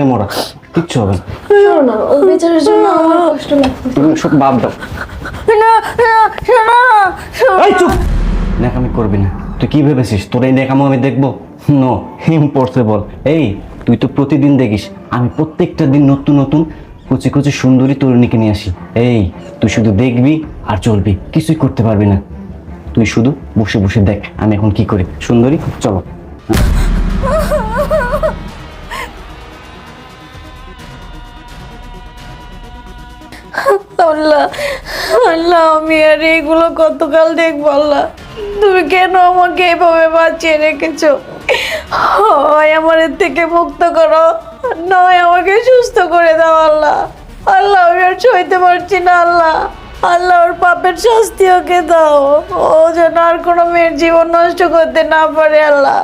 হয়ে মরা, কিচ্ছু হবে না। শোনো না, ও বেচারার জন্য আমার কষ্ট লাগছে। তুমি সব বাদ দাও। এই চুপ, ন্যাকামি করবি না। তুই কি ভেবেছিস তোর এই ন্যাকামো আমি দেখবো? No, impossible. এই তুই তো প্রতিদিন দেখিস আমি প্রত্যেকটা দিন নতুন নতুন কুচি কুচি সুন্দরী তরুণীকে নিয়ে আসি। এই তুই শুধু দেখবি আর চলবি, কিছুই করতে পারবি না। তুই শুধু বসে বসে দেখ আমি এখন কি করি। সুন্দরী চলো। আল্লাহ আল্লাহ, আমি আর এইগুলো কতকাল দেখবো? আল্লাহ, তুমি কেন আমাকে এভাবে বাঁচিয়ে রেখেছো? হয় আমার এর থেকে মুক্ত করো, নয় আমাকে সুস্থ করে দাও। আল্লাহ আল্লাহ, আমি আর সইতে পারছি না। আল্লাহ আল্লাহ, ওর পাপের শাস্তি ওকে দাও, ও যেন আর কোনো মেয়ের জীবন নষ্ট করতে না পারে। আল্লাহ